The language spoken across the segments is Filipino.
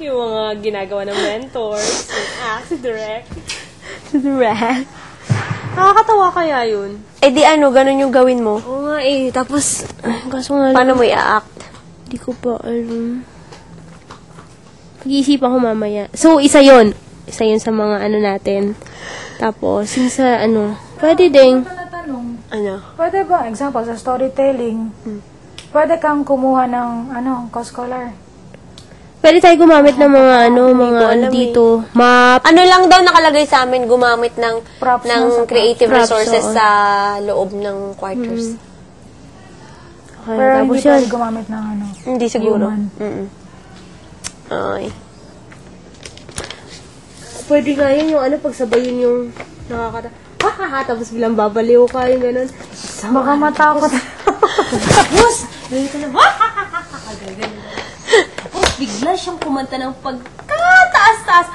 Yung mga ginagawa ng mentors. Si Direk. Si Direk. Nakakatawa kaya yun? Eh di ano, ganun yung gawin mo. Oo nga eh. Tapos, Kaso nga paano mo i-act? Hindi ko pa alam. Pag-iisipan ko mamaya. So, isa yun. Isa yun sa mga ano natin. Tapos, yung sa ano, pwede ding. Ano? Pwede ba, example, sa storytelling, pwede kang kumuha ng, co-scholar. Pwede tayo gumamit ng mga ano dito. Map. Ano lang daw nakalagay sa amin, gumamit ng Props lang sa creative props, resources oo. sa loob ng quarters. Okay, Pero tapos hindi yun. pwede gumamit ng Hindi siguro. human. Okay. Pwede nga yun yung ano, pagsabayin yung tapos bilang babaliw ka, yung ganun. Baka matakot. Tapos, ganito na, tapos bigla siyang kumanta ng pagkataas-taas.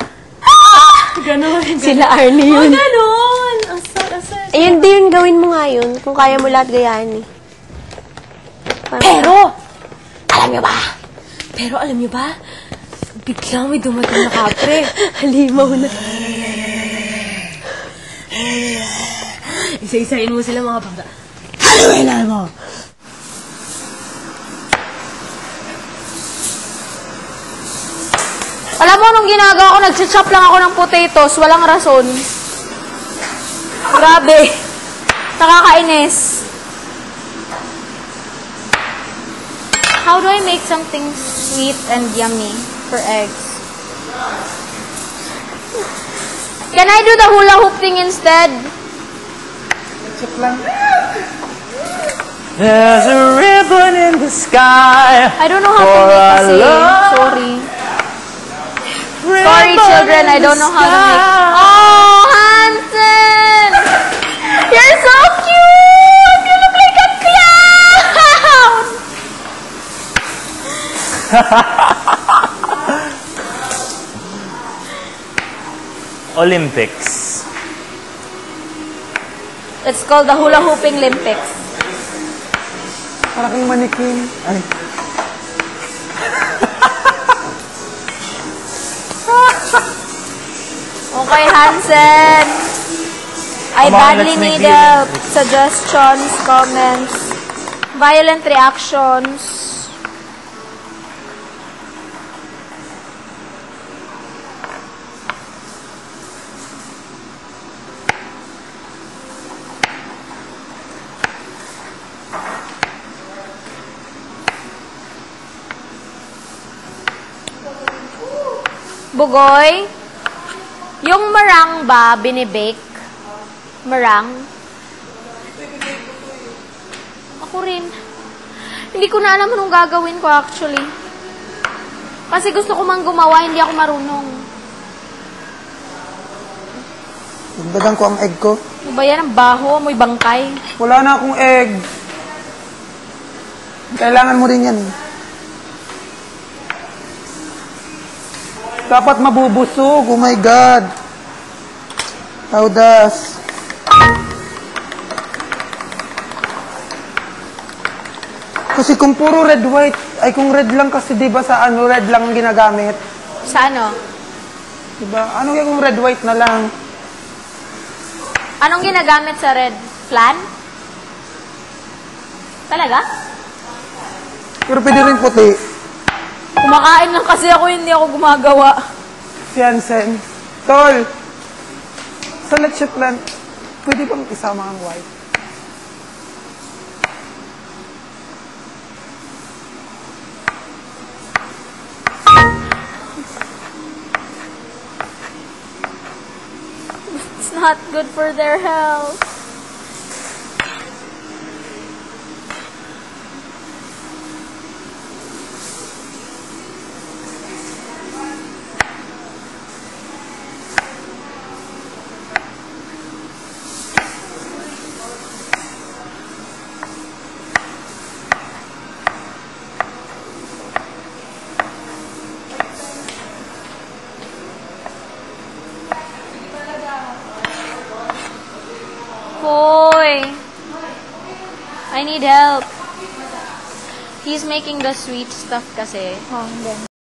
Ganon. Sila Arnie yun. Ganon. Asar. Ayun din, gawin mo nga yun. Kung kaya mo lahat gayahin eh. Pero, alam niyo ba? Biglang may dumating na kapre. Halimaw na. Isa-isain mo sila mga bata. Haluin mo! Alam mo, nung ginagawa ko, nag-chop lang ako ng potatoes, walang rason. Grabe. Nakakainis. How do I make something sweet and yummy for eggs? Can I do the hula hoop thing instead? Chip lang. There's a ribbon in the sky. I don't know how to make kasi. Sorry. Sorry, children. I don't know how to make. Oh, Hansen! You're so cute! You look like a clown! Olympics. It's called the Hula Hooping Olympics. Para kang manikin. Ay. Okay, Hansen. I Come on, badly let's make need the suggestions, comments, violent reactions. Bugoy, yung meringue ba binibake? Meringue? Ako rin. Hindi ko na alam anong gagawin ko actually. Kasi gusto ko mang gumawa, hindi ako marunong. Dagdagan ko ang egg ko. Ano ba yan? Ang baho, amoy bangkay. Wala na akong egg. Kailangan mo rin yan. Dapat mabubusog. Oh my God. Taudas. Kasi kung puro red white, ay kung red lang kasi diba sa ano, red lang ang ginagamit. Sa ano? Diba? Ano kaya kung red white na lang? Anong ginagamit sa red? Flan? Talaga? Pero pwede rin puti. Kumakain lang kasi ako, hindi ako gumagawa. Si Hansen. Tol! Sa leche plan, pwede bang isama ang white? It's not good for their health. Hoy! I need help. He's making the sweet stuff kasi.